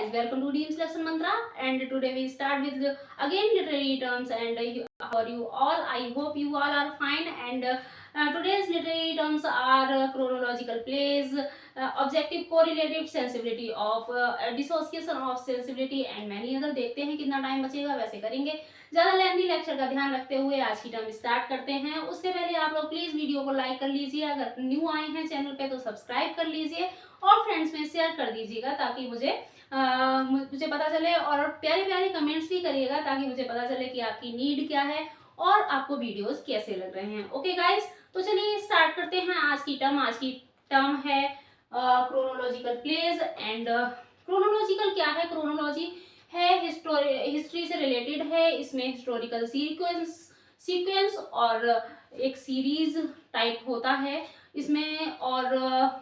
guys, welcome to Dean's Lesson Mantra, and today we start with again literary terms. And how are you all? I hope you all are fine. And today's literary terms are chronological plays, objective correlative sensibility of dissociation of sensibility and many other. देखते हैं कितना time बचेगा, वैसे करेंगे। ज़्यादा lengthy lecture का ध्यान रखते हुए आज की टर्म स्टार्ट करते हैं। उससे पहले आप लोग प्लीज़ वीडियो को लाइक कर लीजिए, अगर न्यू आए हैं चैनल पे तो सब्सक्राइब कर लीजिए और फ्रेंड्स में शेयर कर दीजिएगा ताकि मुझे पता चले, और प्यारे प्यारे कमेंट्स भी करिएगा ताकि मुझे पता चले कि आपकी नीड क्या है और आपको वीडियोस कैसे लग रहे हैं। ओके गाइस, तो चलिए स्टार्ट करते हैं आज की टर्म। आज की टर्म है क्रोनोलॉजिकल प्लेज। एंड क्रोनोलॉजिकल क्या है? क्रोनोलॉजी है हिस्ट्री से रिलेटेड है। इसमें हिस्टोरिकल सीक्वेंस और एक सीरीज टाइप होता है इसमें, और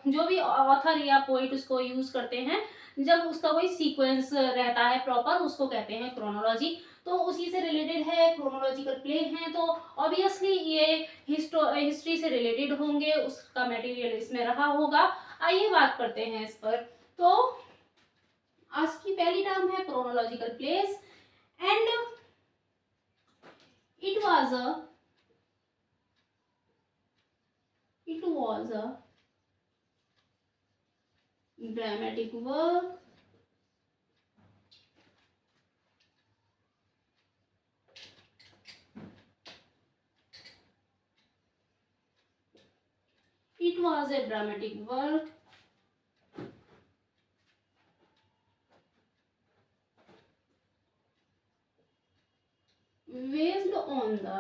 जो भी ऑथर या पोइट उसको यूज करते हैं जब उसका कोई सीक्वेंस रहता है प्रॉपर, उसको कहते हैं क्रोनोलॉजी। तो उसी से रिलेटेड है, क्रोनोलॉजिकल प्ले हैं, तो ऑब्वियसली ये हिस्ट्री से रिलेटेड होंगे, उसका मटेरियल इसमें रहा होगा। आइए बात करते हैं इस पर। तो आज की पहली टर्म है chronological place. And it was a dramatic work based on the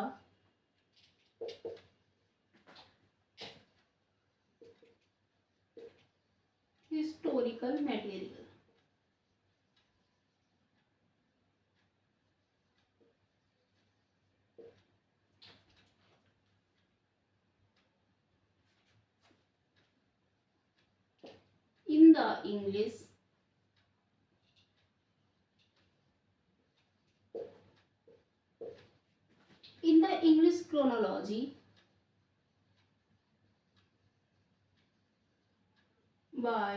historical material. In the English chronology by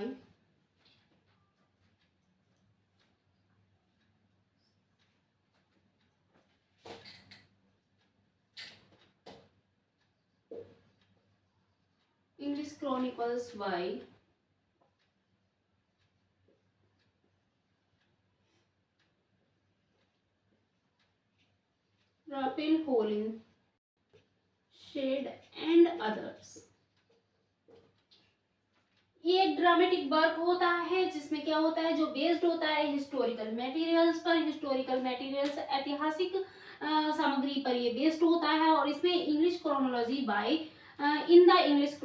English Chronicles by Raphael Holinshed and others। ये एक ड्रामेटिक वर्क होता है जिसमें क्या होता है, जो बेस्ड होता है हिस्टोरिकल मटेरियल्स पर। हिस्टोरिकल मटेरियल्स ऐतिहासिक सामग्री पर ये बेस्ड होता है, और इसमें English chronology by in the English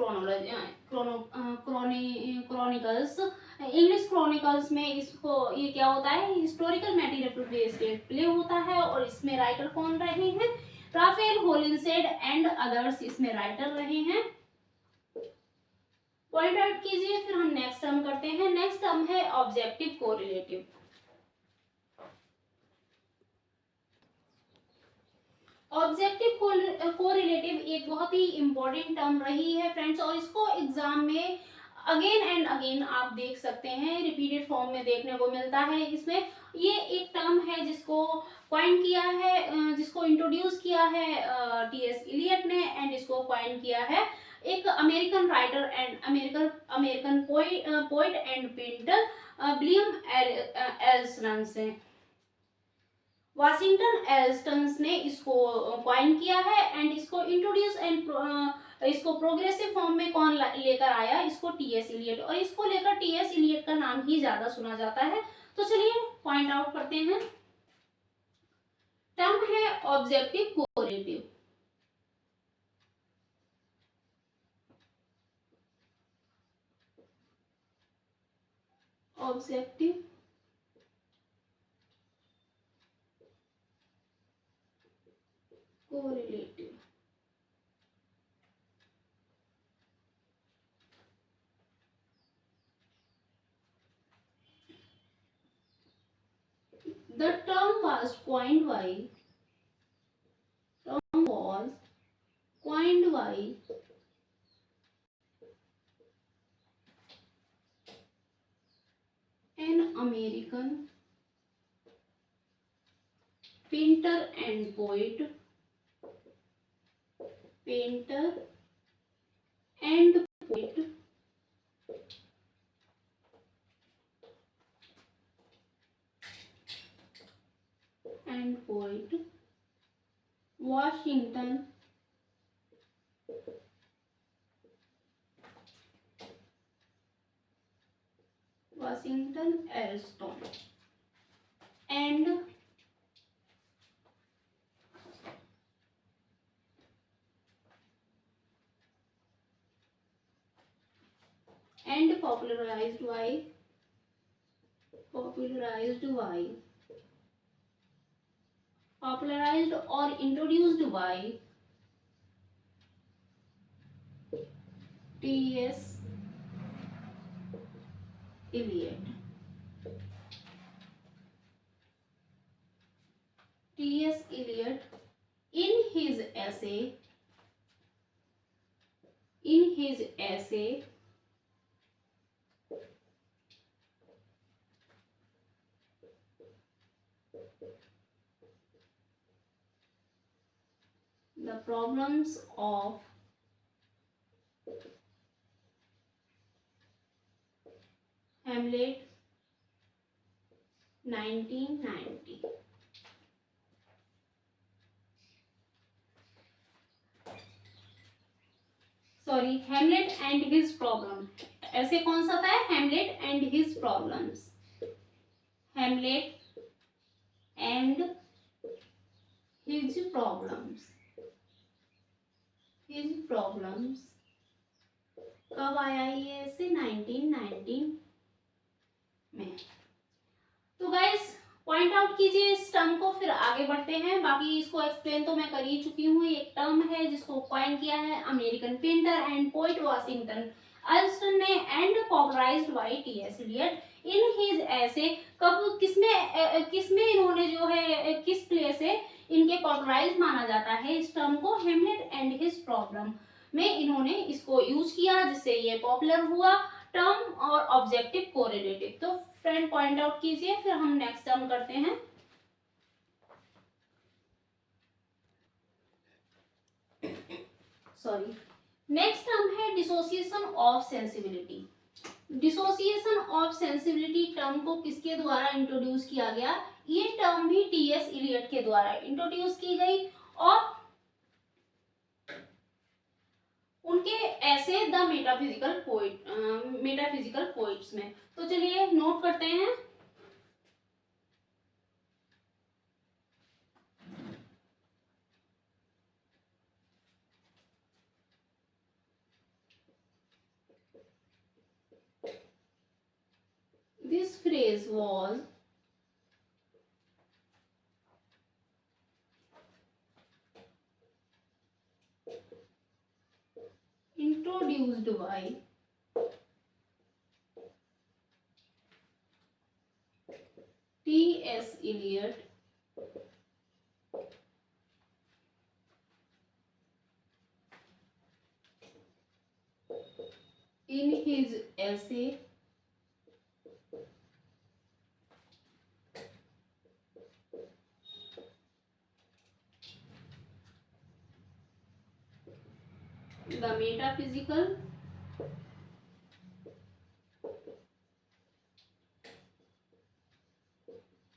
chronicles. English chronicles में इसको ये क्या होता है, हिस्टोरिकल मटेरियल पर बेस्ड प्ले होता है। और इसमें राइटर कौन रहे हैं? राफेल होलिंसेड एंड अदर्स इसमें राइटर रहे हैं। पॉइंट आउट कीजिए, फिर हम नेक्स्ट टर्म करते हैं। नेक्स्ट टर्म है ऑब्जेक्टिव कोरिलेटिव। ऑब्जेक्टिव कोरिलेटिव एक बहुत ही इंपॉर्टेंट टर्म रही है फ्रेंड्स, और इसको एग्जाम में अगेन एंड अगेन आप देख सकते हैं, रिपीटेड फॉर्म में देखने को मिलता है। इसमें ये एक टर्म है जिसको कॉइन किया है, जिसको इंट्रोड्यूस किया है टीएस इलियट ने, एंड इसको कॉइन किया है एक American writer and American poet and painter William Allston से। वाशिंगटन एल्स्टन ने इसको कॉइन किया है, एंड इसको इंट्रोड्यूस एंड इसको प्रोग्रेसिव फॉर्म में कौन लेकर आया? इसको टीएस इलियट। और इसको लेकर टीएस इलियट का नाम ही ज्यादा सुना जाता है। तो चलिए पॉइंट आउट करते हैं। टर्म है objective correlative. Objective correlative The term was coined by an American painter and poet, painter and poet, and poet, Washington Allston, and popularized by popularized or introduced by T.S. Eliot. T.S. Eliot in his essay The Problems of Hamlet 1990. Sorry, Hamlet and his problem. ऐसे कौन सा था? Hamlet and his problems. Hamlet and his problems. His problems कब आया ये? ऐसे 1919 में। तो गाइस पॉइंट आउट कीजिए इस टर्म को, फिर आगे बढ़ते हैं। बाकी इसको एक्सप्लेन तो मैं कर ही चुकी हूँ। एक टर्म है जिसको कॉइन किया है American painter and poet Washington Allston ने and popularized by T S. Eliot in his essay. कब, किसमें इन्होंने जो है, किस प्ले से इनके पॉपुलराइज माना जाता है इस टर्म को? हेमलेट एंड हिज प्रॉब्लम में इन्होंने इसको यूज किया, जिससे ये पॉपुलर हुआ टर्म और ऑब्जेक्टिव कोरिलेटिव। तो फ्रेंड पॉइंट आउट कीजिए, फिर हम नेक्स्ट टर्म करते हैं। सॉरी, नेक्स्ट टर्म है dissociation of sensibility. Dissociation of sensibility term को किसके द्वारा इंट्रोड्यूस किया गया? ये टर्म भी टी.एस. इलियट के द्वारा इंट्रोड्यूस की गई और उनके ऐसे द मेटाफिजिकल पोइट्स में। तो चलिए नोट करते हैं। This phrase was introduced by T.S. Eliot in his essay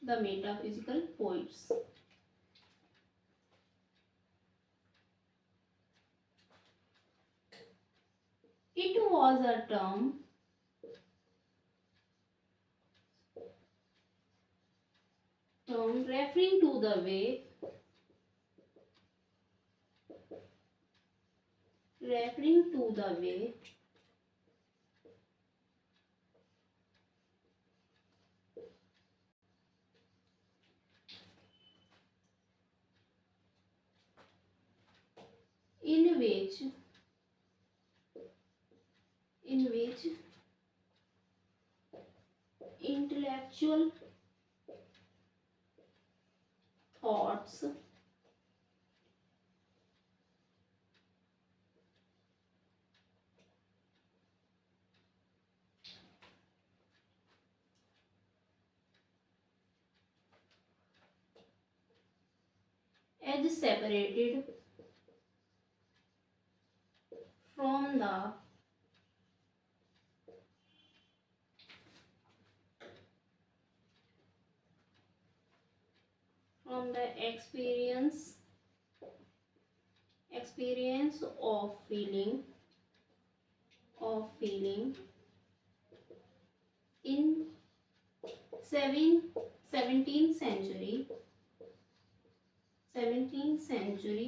The Metaphysical Poets. It was a term referring to the way in which intellectual thoughts edge separated from the experience of feeling in 17th century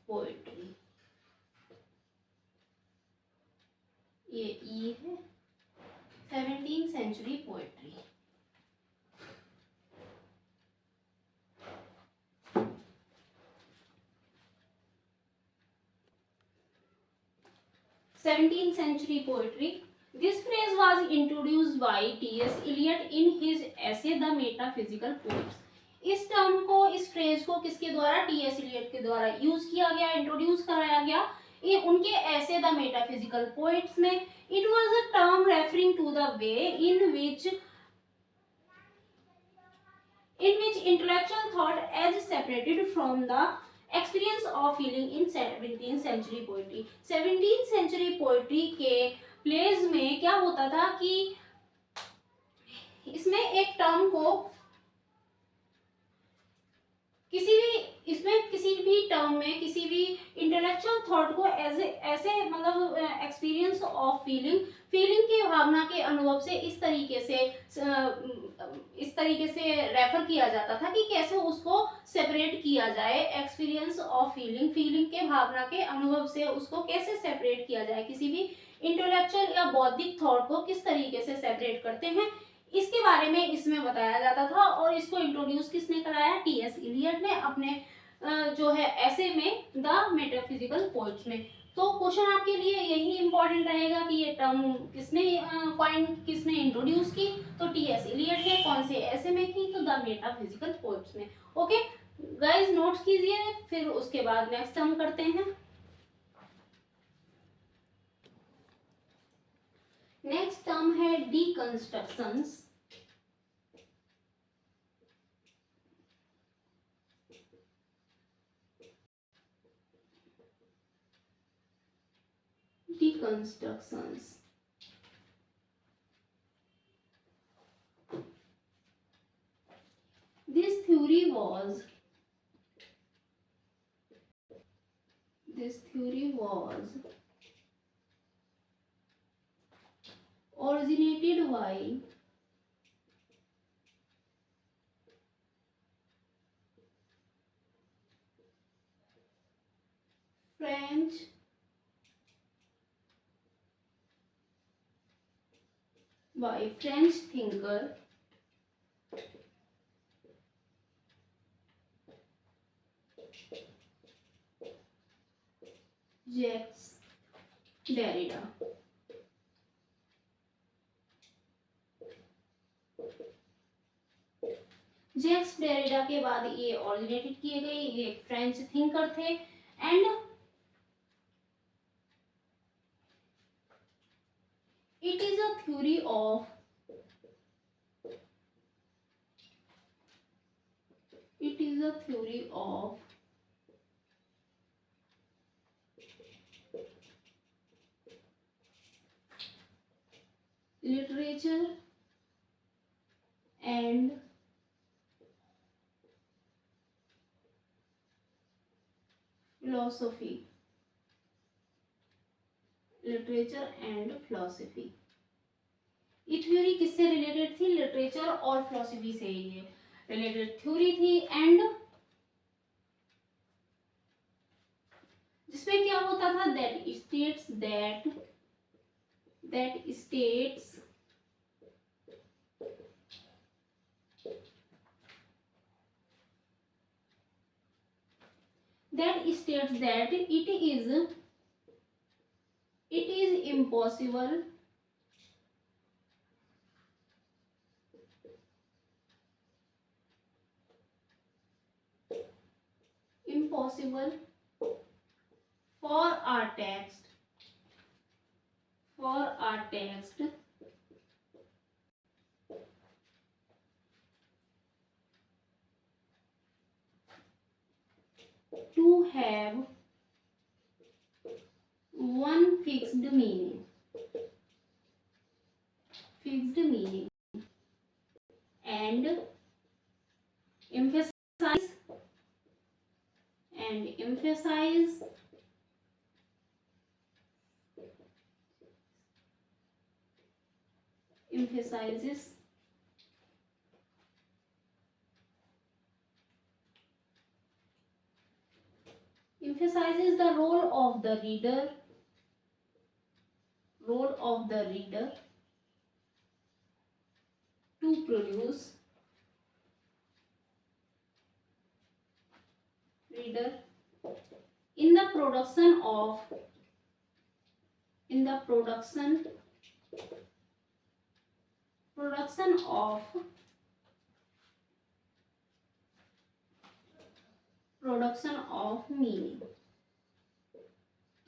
poetry. ये ई है 17th century poetry. Seventeenth century poetry. This phrase was introduced by T.S. Eliot in his essay The Metaphysical Poets. इस term को, इस phrase को किसके द्वारा? T.S.. Elliot के द्वारा यूज किया गया, इंट्रोड्यूस कराया गया ये उनके ऐसे द मेटाफिजिकल पोएट्स में। It was a term referring to the way in which intellectual thought as separated from the experience of feeling in 17th century poetry। 17th century poetry के pledge में क्या होता था कि इसमें एक टर्म को किसी भी टर्म में किसी भी इंटेलेक्चुअल थॉट को ऐसे मतलब एक्सपीरियंस ऑफ फीलिंग के भावना के अनुभव से इस तरीके से रेफर किया जाता था कि कैसे उसको सेपरेट किया जाए। एक्सपीरियंस ऑफ फीलिंग के भावना के अनुभव से उसको कैसे सेपरेट किया जाए, किसी भी इंटेलेक्चुअल या बौद्धिक थॉट को किस तरीके से सेपरेट करते हैं, इसके बारे में इसमें बताया जाता था। और इसको इंट्रोड्यूस किसने कराया? टी.एस. इलियट ने अपने जो है ऐसे में द मेटाफिजिकल पोएट्स में। तो क्वेश्चन आपके लिए यही इंपॉर्टेंट रहेगा कि ये टर्म किसने इंट्रोड्यूस की? तो टी.एस. इलियट ने। कौन से ऐसे में की? तो द मेटाफिजिकल पोएट्स में। ओके गाइस, नोट्स कीजिए, फिर उसके बाद नेक्स्ट टर्म करते हैं। नेक्स्ट टर्म है deconstructions. This theory was originated by French thinker Jacques Derrida। Jacques Derrida के बाद ये ऑरिजिनेटेड किए गए, ये फ्रेंच थिंकर थे and it is a theory of literature and philosophy। ये थ्योरी किससे रिलेटेड थी? लिटरेचर और फिलोसफी से ये रिलेटेड थ्योरी थी। एंड जिसमें क्या होता था? That states that it is impossible for our text have one fixed meaning, and emphasize emphasizes the role of the reader to produce in the production of meaning.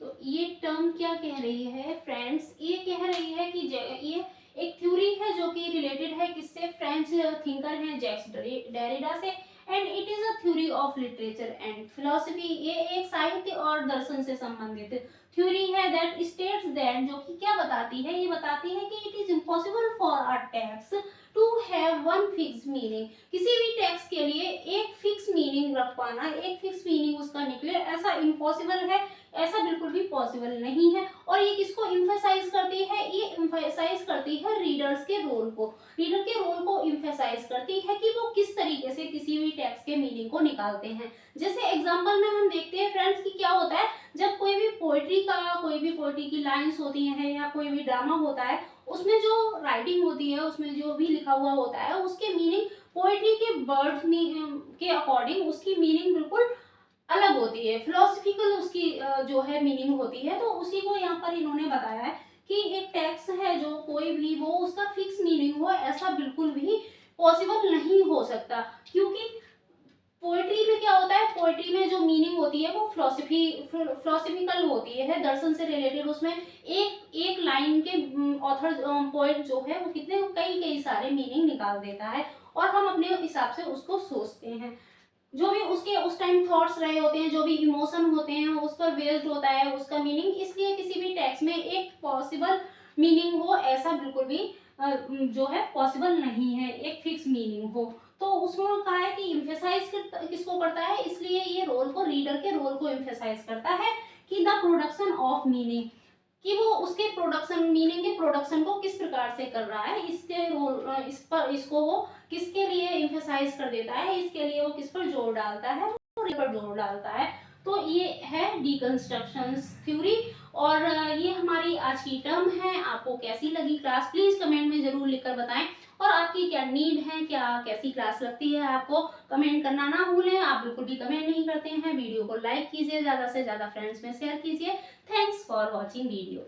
तो ये term क्या कह रही है फ्रेंड्स, ये कह रही है कि ये एक थ्योरी है जो कि रिलेटेड है किससे, फ्रेंच थिंकर हैं जैक्स डेरिडा से, and it is a theory of literature and philosophy. ये एक साहित्य और दर्शन से संबंधित थ्योरी है दैट स्टेट्स दैट, जो कि क्या बताती है, ये बताती है कि it is impossible for a text to have one fix meaning. किसी भी टेक्स्ट के लिए एक फिक्स मीनिंग रख पाना, एक फिक्स मीनिंग उसका निकले, ऐसा इम्पॉसिबल है, ऐसा बिल्कुल भी पॉसिबल नहीं है। और ये किसको इम्फेसाइज करती है, ये इम्फेसाइज करती है रीडर्स के रोल को, रीडर के रोल को इम्फेसाइज करती है कि वो किस तरीके से किसी भी टेक्स्ट के मीनिंग को निकालते हैं। जैसे एग्जांपल में हम देखते हैं फ्रेंड्स कि क्या होता है, जब कोई भी पोएट्री की लाइंस होती हैं या कोई भी ड्रामा होता है, उसमें जो राइटिंग होती है, उसमें जो भी लिखा हुआ होता है, उसके मीनिंग पोएट्री के वर्ड्स के अकॉर्डिंग उसकी मीनिंग बिल्कुल अलग होती है, फिलोसफिकल उसकी जो है मीनिंग होती है। तो उसी को यहाँ पर इन्होंने बताया है कि एक टेक्स्ट है जो कोई भी वो उसका फिक्स मीनिंग हो, ऐसा बिल्कुल भी पॉसिबल नहीं हो सकता, क्योंकि पोएट्री में क्या होता है, पोएट्री में जो मीनिंग होती है वो फिलोसफिकल होती है, दर्शन से रिलेटेड। उसमें एक लाइन के ऑथर पोएट जो है वो कितने कई सारे मीनिंग निकाल देता है और हम अपने हिसाब से उसको सोचते हैं। जो भी उसके उस टाइम थॉट्स रहे होते हैं, जो भी इमोशन होते हैं, उस पर बेस्ड होता है उसका मीनिंग। इसलिए किसी भी टेक्स्ट में एक पॉसिबल मीनिंग हो, ऐसा बिल्कुल भी जो है पॉसिबल नहीं है एक फिक्स मीनिंग हो। तो उसमें कहा है कि इम्फेसाइज किसको करता है, इसलिए ये रोल को, रीडर के रोल को इम्फेसाइज करता है कि द प्रोडक्शन ऑफ मीनिंग, कि वो उसके प्रोडक्शन, मीनिंग के प्रोडक्शन को किस प्रकार से कर रहा है, इसके रोल इसको वो किसके लिए इम्फेसाइज कर देता है, इसके लिए वो किस पर जोर डालता है, वो पर जोर डालता है। तो ये है डिकंस्ट्रक्शन थ्योरी। और ये हमारी आज की टर्म है। आपको कैसी लगी क्लास, प्लीज कमेंट में जरूर लिखकर बताएं। और आपकी क्या नीड है, क्या कैसी क्लास लगती है आपको, कमेंट करना ना भूलें। आप बिल्कुल भी कमेंट नहीं करते हैं। वीडियो को लाइक कीजिए, ज़्यादा से ज़्यादा फ्रेंड्स में शेयर कीजिए। Thanks for watching video.